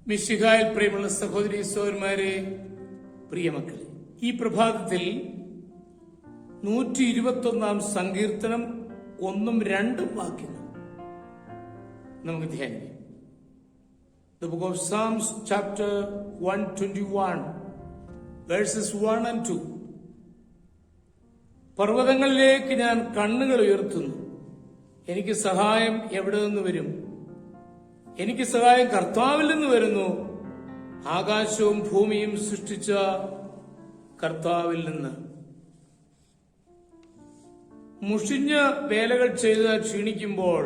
മിശിഹായിൽ പ്രിയമുള്ള സഹോദരി സഹോദരന്മാരെ, പ്രിയമക്കളെ, ഈ പ്രഭാതത്തിൽ 121 സങ്കീർത്തനം 1-2 വാക്യങ്ങൾ നമുക്ക് ധ്യാനിക്കാം. The book of Psalms chapter 121 verses 1 and 2. പർവ്വതങ്ങളിലേക്ക് ഞാൻ കണ്ണുകൾ ഉയർത്തുന്നു, എനിക്ക് സഹായം എവിടെ നിന്ന് വരും? എനിക്ക് സഹായം കർത്താവിൽ നിന്ന് വരുന്നു. ആകാശവും ഭൂമിയും സൃഷ്ടിച്ച കർത്താവിൽ നിന്ന്. മുഷിഞ്ഞ വേലകൾ ചെയ്ത് ക്ഷീണിക്കുമ്പോൾ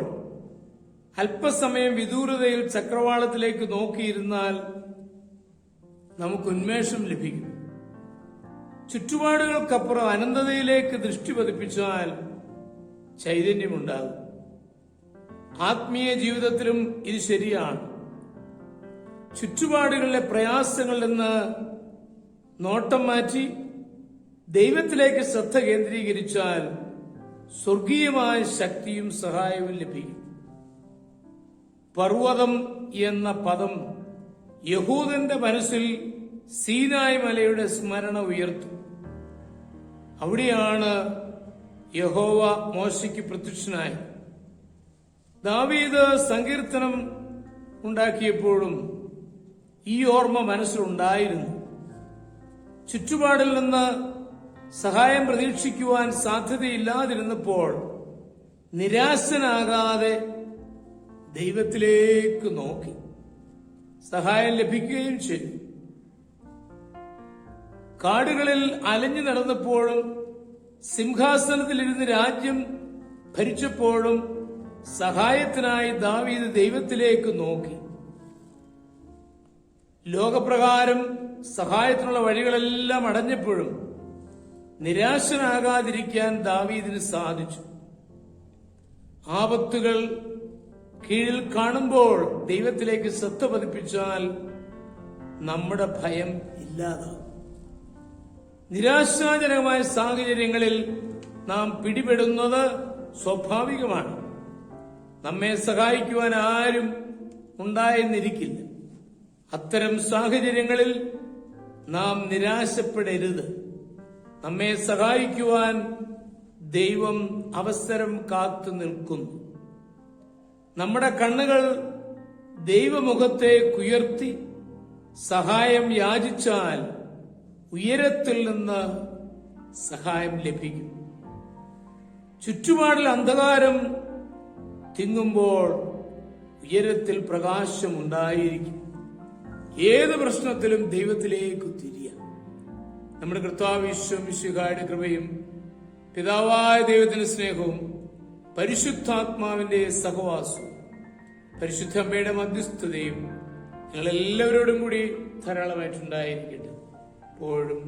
അല്പസമയം വിദൂരതയിൽ ചക്രവാളത്തിലേക്ക് നോക്കിയിരുന്നാൽ നമുക്ക് ഉന്മേഷം ലഭിക്കും. ചുറ്റുപാടുകൾക്കപ്പുറം അനന്തതയിലേക്ക് ദൃഷ്ടി പതിപ്പിച്ചാൽ ചൈതന്യമുണ്ടാകും. ആത്മീയ ജീവിതത്തിലും ഇത് ശരിയാണ്. ചുറ്റുപാടുകളിലെ പ്രയാസങ്ങളിൽ നിന്ന് നോട്ടം മാറ്റി ദൈവത്തിലേക്ക് ശ്രദ്ധ കേന്ദ്രീകരിച്ചാൽ സ്വർഗീയമായ ശക്തിയും സഹായവും ലഭിക്കും. പർവ്വതം എന്ന പദം യഹൂദന്റെ മനസ്സിൽ സീനായ് മലയുടെ സ്മരണ ഉയർത്തും. അവിടെയാണ് യഹോവ മോശയ്ക്ക് പ്രത്യക്ഷനായത്. ദാവീദ് സങ്കീർത്തനം ഉണ്ടാക്കിയപ്പോഴും ഈ ഓർമ്മ മനസ്സിലുണ്ടായിരുന്നു. ചുറ്റുപാടിൽ നിന്ന് സഹായം പ്രതീക്ഷിക്കുവാൻ സാധ്യതയില്ലാതിരുന്നപ്പോൾ നിരാശനാകാതെ ദൈവത്തിലേക്ക് നോക്കി സഹായം ലഭിക്കുകയും ചെയ്തു. കാടുകളിൽ അലഞ്ഞു നടന്നപ്പോഴും സിംഹാസനത്തിലിരുന്ന് രാജ്യം ഭരിച്ചപ്പോഴും സഹായത്തിനായി ദാവീദ് ദൈവത്തിലേക്ക് നോക്കി. ലോകപ്രകാരം സഹായത്തിനുള്ള വഴികളെല്ലാം അടഞ്ഞപ്പോഴും നിരാശനാകാതിരിക്കാൻ ദാവീദിന് സാധിച്ചു. ആപത്തുകൾ കീഴിൽ കാണുമ്പോൾ ദൈവത്തിലേക്ക് ശ്രദ്ധ പതിപ്പിച്ചാൽ നമ്മുടെ ഭയം ഇല്ലാതാവും. നിരാശാജനകമായ സാഹചര്യങ്ങളിൽ നാം പിടിപെടുന്നത് സ്വാഭാവികമാണ്. നമ്മെ സഹായിക്കുവാൻ ആരും ഉണ്ടായെന്നിരിക്കില്ല. അത്തരം സാഹചര്യങ്ങളിൽ നാം നിരാശപ്പെടരുത്. നമ്മെ സഹായിക്കുവാൻ ദൈവം അവസരം കാത്തു നിൽക്കുന്നു. നമ്മുടെ കണ്ണുകൾ ദൈവമുഖത്തേക്കുയർത്തി സഹായം യാചിച്ചാൽ ഉയരത്തിൽ നിന്ന് സഹായം ലഭിക്കും. ചുറ്റുപാടിൽ അന്ധകാരം തിങ്ങുമ്പോൾ ഉയരത്തിൽ പ്രകാശമുണ്ടായിരിക്കും. ഏത് പ്രശ്നത്തിലും ദൈവത്തിലേക്ക് തിരിയാം. നമ്മുടെ കർത്താവ് മിശിഹായുടെ കൃപയും പിതാവായ ദൈവത്തിന്റെ സ്നേഹവും പരിശുദ്ധാത്മാവിന്റെ സഹവാസവും പരിശുദ്ധ അമ്മയുടെ മധ്യസ്ഥതയും ഞങ്ങളെല്ലാവരോടും കൂടി ധാരാളമായിട്ടുണ്ടായിരിക്കട്ടെ, എപ്പോഴും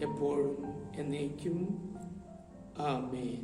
എപ്പോഴും എന്നേക്കും. ആമേൻ.